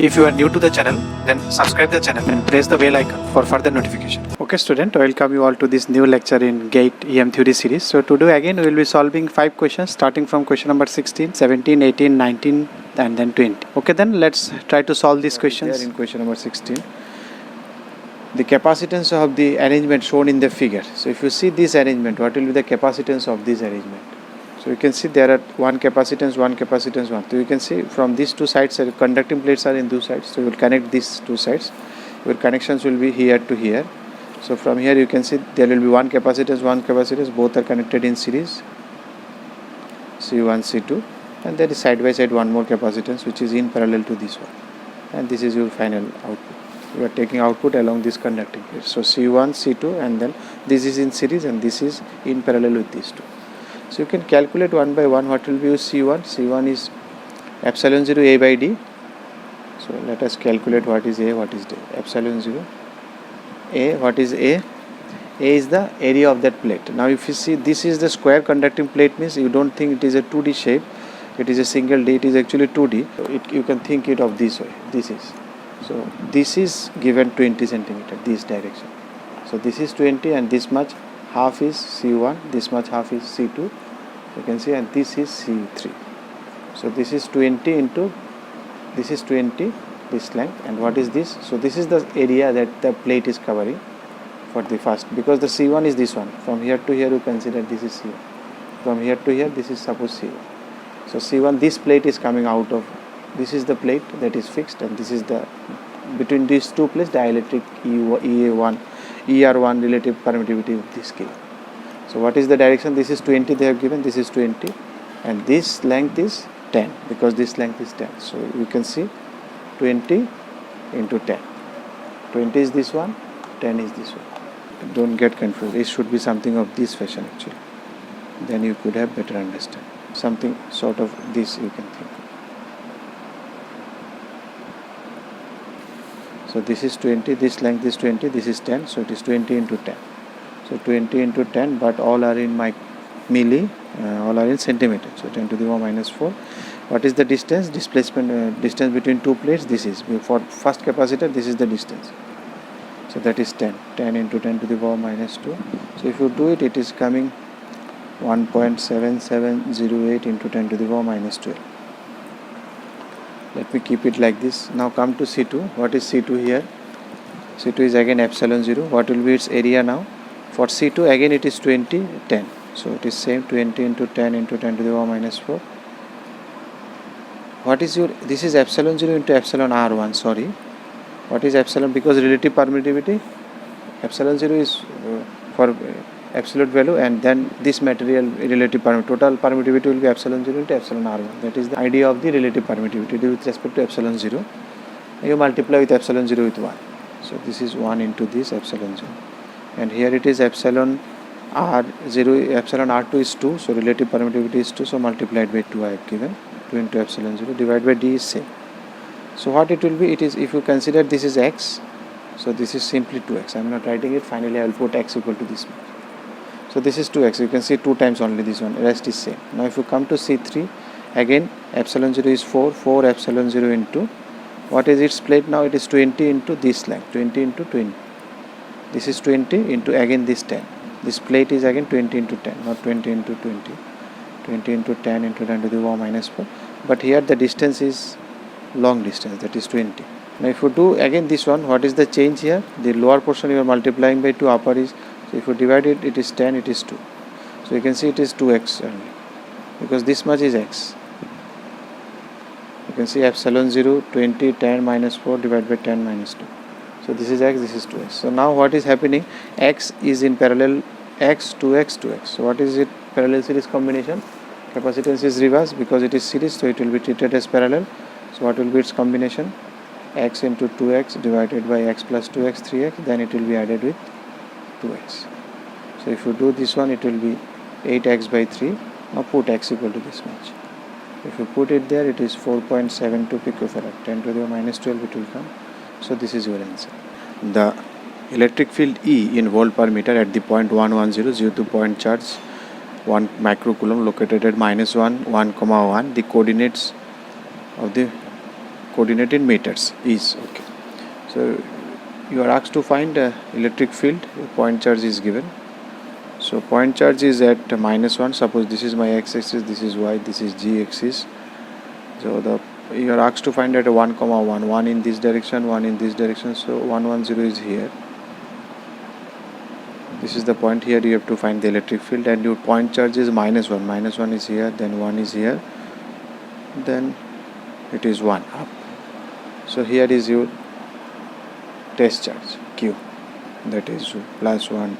If you are new to the channel, then subscribe the channel and press the bell icon for further notification. Okay student, welcome you all to this new lecture in GATE EM theory series. So today again we will be solving 5 questions starting from question number 16, 17, 18, 19 and then 20. Okay, then let's try to solve these questions. There in question number 16, the capacitance of the arrangement shown in the figure. So if you see this arrangement, what will be the capacitance of this arrangement? So you can see there are one capacitance, one. So you can see from these two sides, conducting plates are in two sides. So you will connect these two sides. Your connections will be here to here. So from here you can see there will be one capacitance. Both are connected in series. C1, C2, and there is side by side one more capacitance which is in parallel to this one. And this is your final output. You are taking output along this conducting plate. So C1, C2, and then this is in series and this is in parallel with these two. So you can calculate one by one what will be your C1. C1 is epsilon 0 A by D. So let us calculate what is A, what is D. Epsilon 0 A, what is A? A is the area of that plate. Now if you see this is the square conducting plate, means you don't think it is a 2D shape. It is a single D, it is actually 2D. So you can think it of this way. So this is given 20 centimeter, this direction. So this is 20 and this much half is C1, this much half is C2. You can see, and this is C3. So this is 20 into, this is 20, this length, and what is this? So this is the area that the plate is covering for the first, because the C1 is this one. From here to here you consider this is C1. From here to here this is suppose C1. So C1, this plate is coming out of, this is the plate that is fixed, and this is the, between these two plates dielectric ER1 relative permittivity of this scale. So what is the direction? This is 20 they have given, this is 20, and this length is 10, because this length is 10. So you can see 20 into 10. 20 is this one, 10 is this one. Don't get confused. It should be something of this fashion actually. Then you could have better understand. Something sort of this you can think of. So this is 20, this length is 20, this is 10, so it is 20 into 10. So 20 into 10, but all are in milli, all are in centimeter. So 10 to the power minus 4. What is the distance? Displacement, distance between two plates, this is. For first capacitor, this is the distance. So that is 10. 10 into 10 to the power minus 2. So if you do it, it is coming 1.7708 into 10 to the power minus 12. Let me keep it like this. Now come to C2. What is C2 here? C2 is again epsilon 0. What will be its area now? For C2 again it is 20, 10. So it is same 20 into 10 into 10 to the power minus 4. What is your, this is epsilon 0 into epsilon R1, sorry. What is epsilon? Because relative permittivity, epsilon 0 is for absolute value, and then this material relative permittivity, total permittivity will be epsilon 0 into epsilon R1. That is the idea of the relative permittivity with respect to epsilon 0. You multiply with epsilon 0 with 1. So this is 1 into this epsilon 0. And here it is epsilon R0, epsilon R2 is 2. So relative permittivity is 2. So multiplied by 2 I have given. 2 into epsilon 0 divided by D is same. So what it will be? It is, if you consider this is x. So this is simply 2x. I am not writing it. Finally I will put x equal to this much. So this is 2x, you can see 2 times only this one, rest is same. Now if you come to C3, again epsilon 0 is 4, 4 epsilon 0 into, what is its plate now? It is 20 into this length, 20 into 20. This is 20 into again this 10. This plate is again 20 into 10, not 20 into 20. 20 into 10 into 10 to the power minus 4. But here the distance is long distance, that is 20. Now if you do again this one, what is the change here? The lower portion you are multiplying by 2, upper is, so if you divide it, it is 10, it is 2. So you can see it is 2x only, because this much is x. You can see epsilon 0, 20, 10 minus 4 divided by 10 minus 2. So this is x, this is 2x. So now what is happening? X is in parallel, x, 2x, 2x. So what is it? Parallel series combination. Capacitance is reversed because it is series, so it will be treated as parallel. So what will be its combination? X into 2x divided by x plus 2x, 3x, then it will be added with 2x. So if you do this one, it will be 8x by 3. Now put x equal to this much. If you put it there, it is 4.72 picofarad. 10 to the minus 12 it will come. So this is your answer. The electric field E in volt per meter at the point 110 due to point charge 1 microcoulomb located at -1, 1, 1. The coordinates of the coordinate in meters is okay. So you are asked to find electric field. Point charge is given. So point charge is at -1. Suppose this is my x-axis, this is y, this is g-axis. So you are asked to find at a 1, 1, 1 in this direction, 1 in this direction. So 1, 1, 0 is here. This is the point here. You have to find the electric field, and your point charge is -1. -1 is here, then 1 is here, then it is 1 up. So here is your test charge Q, that is +1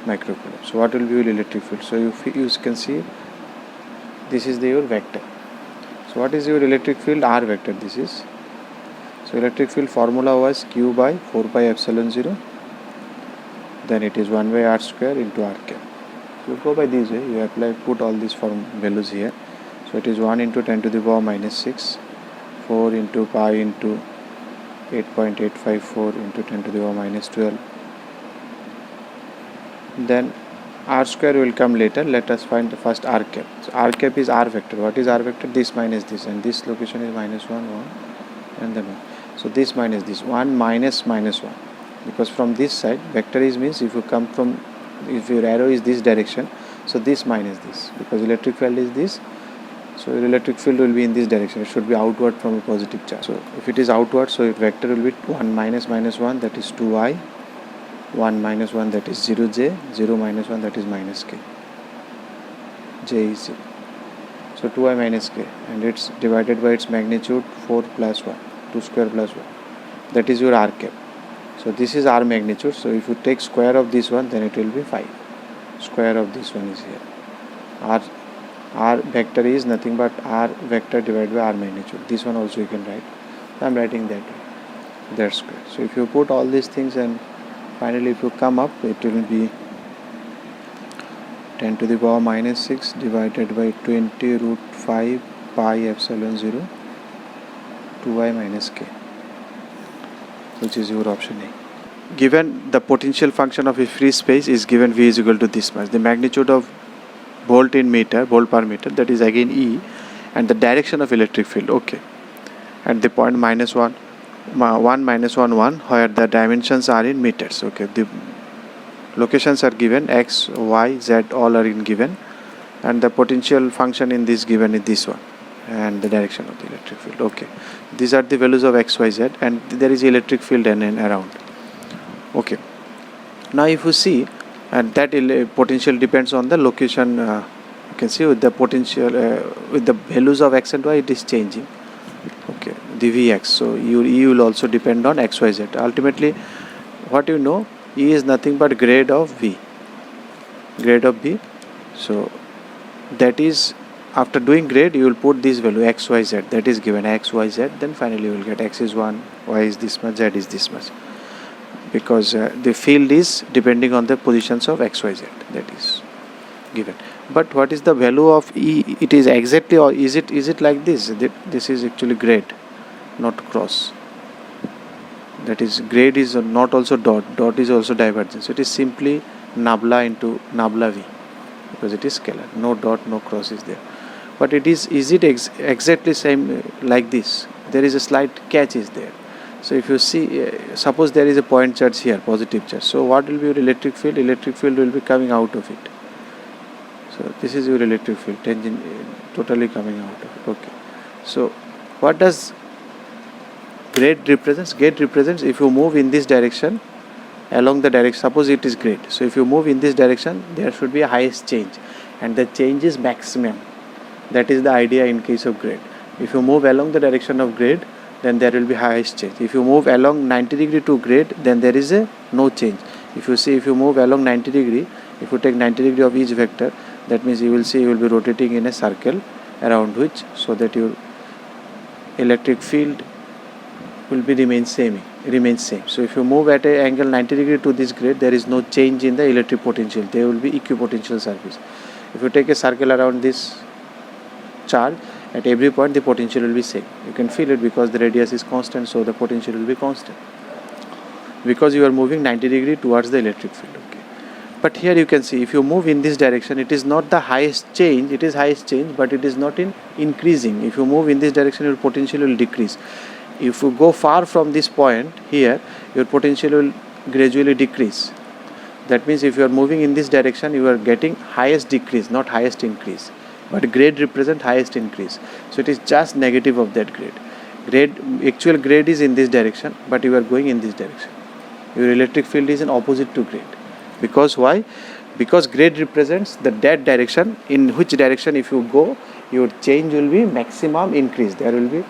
microcoulomb. So what will be your electric field? So you can see this is your vector. So what is your electric field? R vector this is. So electric field formula was Q by 4 pi epsilon 0. Then it is 1 by r square into r cap. You go by this way. You apply, put all these form values here. So it is 1 into 10 to the power -6, 4 into pi into 8.854 into 10 to the power -12. Then r square will come later. Let us find the first r cap. So r cap is r vector. What is r vector? This minus this, and this location is -1, 1, and then 1. So this minus this, 1 minus -1. Because from this side, vector is means if you come from, if your arrow is this direction, so this minus this, because electric field is this, so your electric field will be in this direction. It should be outward from a positive charge. So if it is outward, so your vector will be 1 minus -1, that is 2i, 1 minus 1, that is 0j, 0 minus 1, that is -k. J is 0. So 2i minus k, and it's divided by its magnitude 4 plus 1, 2 square plus 1. That is your r cap. So this is r magnitude. So if you take square of this one, then it will be 5. Square of this one is here. R vector is nothing but r vector divided by r magnitude. This one also you can write. So I am writing that way. That square. So if you put all these things, and finally if you come up, it will be 10 to the power -6 divided by 20 root 5 pi epsilon 0 2i minus k, which is your option A. Given the potential function of a free space is given V is equal to this much. The magnitude of volt in meter, volt per meter, that is again E, and the direction of electric field, okay. At the point -1, 1 minus 1, 1, where the dimensions are in meters, okay. The locations are given, x, y, z, all are in given, and the potential function in this given is this one, and the direction of the electric field, okay. These are the values of x, y, z, and there is electric field and around, okay. Now if you see, and that potential depends on the location, you can see with the potential, with the values of x and y, it is changing, okay, the Vx. So your E will also depend on x, y, z. Ultimately, what you know, E is nothing but grade of V, grade of V. So that is, after doing grade, you will put this value x, y, z, that is given x, y, z, then finally you will get x is 1, y is this much, z is this much, because the field is depending on the positions of x, y, z, that is given. But what is the value of E? It is exactly, or is it like this? This is actually grade, not cross. That is, grade is not also dot. Dot is also divergence. So it is simply nabla into nabla V, because it is scalar. No dot, no cross is there. But it is it exactly same like this? There is a slight catch is there. So if you see, suppose there is a point charge here, positive charge. So what will be your electric field? Electric field will be coming out of it. So this is your electric field, tangent, totally coming out of it. Okay. So what does grade represents? Grade represents if you move in this direction, along the direction, suppose it is grade. So if you move in this direction, there should be a highest change, and the change is maximum. That is the idea in case of grade. If you move along the direction of grade, then there will be highest change. If you move along 90 degree to grade, then there is a no change. If you see, if you move along 90 degree, if you take 90 degree of each vector, that means you will see you will be rotating in a circle around which, so that your electric field will be remains same. So if you move at an angle 90 degree to this grade, there is no change in the electric potential. There will be equipotential surface. If you take a circle around this charge, at every point the potential will be same. You can feel it because the radius is constant, so the potential will be constant, because you are moving 90 degree towards the electric field, okay. But here you can see, if you move in this direction, it is not the highest change, it is highest change, but it is not in increasing. If you move in this direction, your potential will decrease. If you go far from this point here, your potential will gradually decrease. That means if you are moving in this direction, you are getting highest decrease, not highest increase. But grade represent highest increase. So it is just negative of that grade. Actual grade is in this direction, but you are going in this direction. Your electric field is in opposite to grade. Because why? Because grade represents that direction, in which direction if you go, your change will be maximum increase. There will be,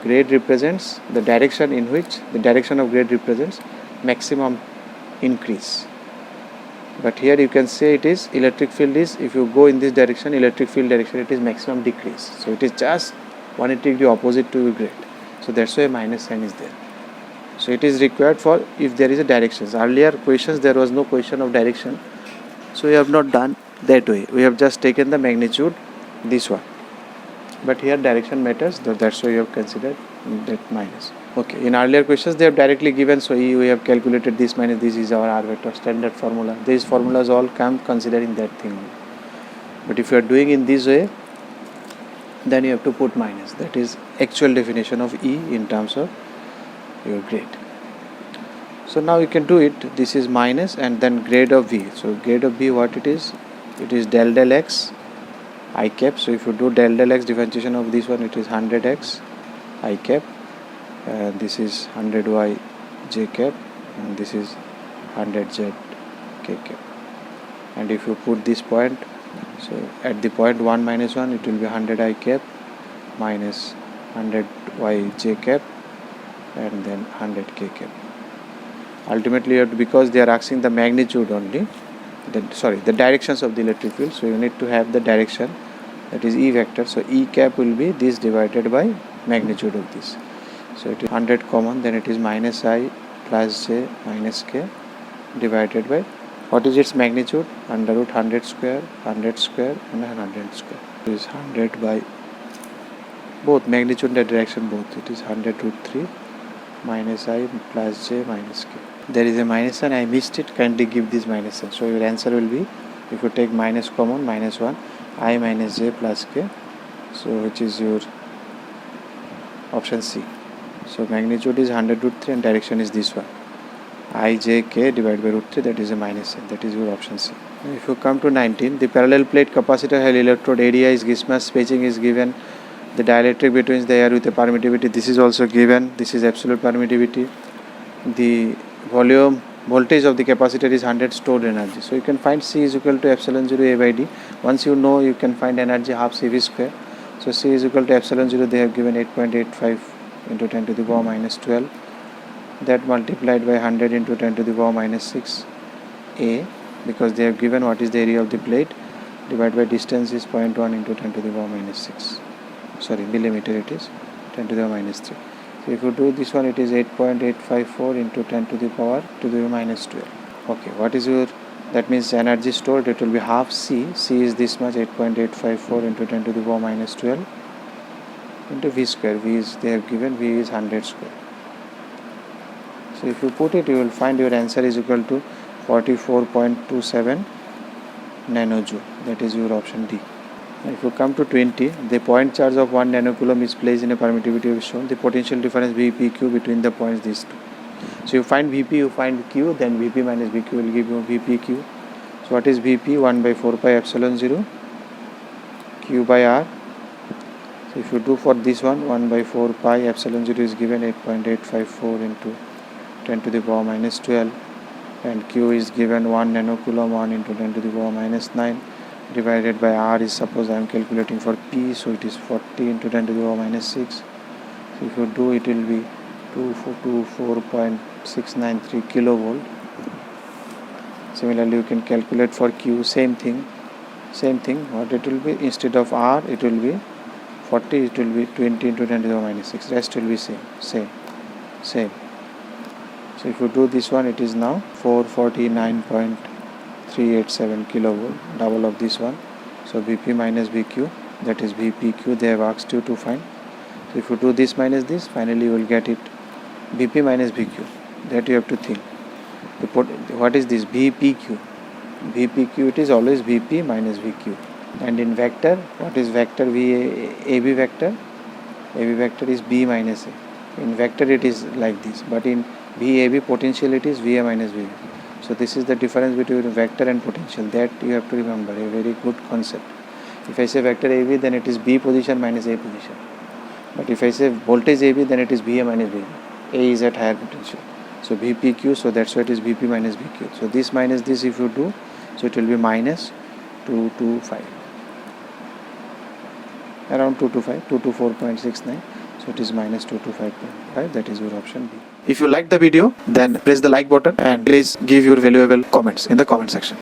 grade represents the direction in which, the direction of grade represents maximum increase. But here you can say it is electric field is, if you go in this direction, electric field direction, it is maximum decrease. So it is just 180 degree opposite to your grade. So that's why minus sign is there. So it is required for if there is a directions. Earlier questions there was no question of direction. So we have not done that way. We have just taken the magnitude, this one. But here direction matters, that's why you have considered that minus. Okay, in earlier questions they have directly given, so we have calculated this minus this is our R vector standard formula. These formulas all come considering that thing only. But if you are doing in this way, then you have to put minus. That is actual definition of E in terms of your grade. So now you can do it. This is minus and then grade of V. So grade of V, what it is? It is del x I cap. So if you do del x differentiation of this one, it is 100x I cap. This is 100y j cap, and this is 100z k cap. And if you put this point, so at the point 1 minus 1, it will be 100i cap minus 100y j cap and then 100k cap. Ultimately, because they are asking the magnitude only, the directions of the electric field, so you need to have the direction, that is E vector. So E cap will be this divided by magnitude of this. So it is 100 common, then it is minus I plus j minus k divided by, what is its magnitude? Under root 100 square and 100 square. It is 100 by both magnitude and direction both. It is 100 root 3 minus I plus j minus k. There is a minus sign, I missed it, kindly give this minus sign. So your answer will be, if you take minus common, minus 1, I minus j plus k, so which is your option C. So magnitude is 100 root 3 and direction is this one, I j k divided by root 3, that is a minus sign, that is your option C. If you come to 19, the parallel plate capacitor held electrode area is given, spacing is given, the dielectric between the air with the permittivity, this is also given, this is absolute permittivity, the volume voltage of the capacitor is 100 stored energy. So you can find C is equal to epsilon 0 A by D. Once you know, you can find energy half CV square. So C is equal to epsilon 0, they have given 8.85 into 10 to the power minus 12, that multiplied by 100 into 10 to the power minus 6 A, because they have given what is the area of the plate, divided by distance is 0.1 into 10 to the power minus 6, sorry, millimeter, it is 10 to the power minus 3. So if you do this one, it is 8.854 into 10 to the power to the minus 12. Okay, what is your, that means energy stored, it will be half C. C is this much, 8.854 into 10 to the power minus 12 into V square. V is, they have given, V is 100 square. So if you put it, you will find your answer is equal to 44.27 nanojoule. That is your option D. If you come to 20, the point charge of 1 nanocoulomb is placed in a permittivity is shown. The potential difference VPQ between the points, these two. So you find Vp, you find Q, then Vp minus Vq will give you VPQ. So what is Vp? 1 by 4 pi epsilon 0 Q by R. So if you do for this one, 1 by 4 pi epsilon 0 is given 8.854 into 10 to the power minus 12, and Q is given 1 nanocoulomb 1 into 10 to the power minus 9, divided by R is, suppose I am calculating for P, so it is 40 into 10 to the power minus 6. So if you do, it will be 224.693 kilovolt. Similarly, you can calculate for Q, same thing. What it will be, instead of R, it will be 40, it will be 20 into 10 to the power minus 6. Rest will be same. So if you do this one, it is now 449.387 kilovolt, double of this one. So Vp minus Vq, that is Vpq, they have asked you to find. So if you do this minus this, finally you will get it Vp minus Vq. That you have to think. What is this? Vpq. VPQ, it is always VP minus VQ. And in vector, what is vector? AB vector? AB vector is B minus A. In vector it is like this, but in VAB potential it is VA minus VB. So this is the difference between vector and potential, that you have to remember, a very good concept. If I say vector AB, then it is B position minus A position. But if I say voltage AB, then it is VA minus VB. A is at higher potential. So VPQ, so that's why it is VP minus VQ. So this minus this if you do, so it will be minus 225. Around 225, 224.69. So it is minus 225.5. That is your option B. If you like the video, then press the like button and please give your valuable comments in the comment section.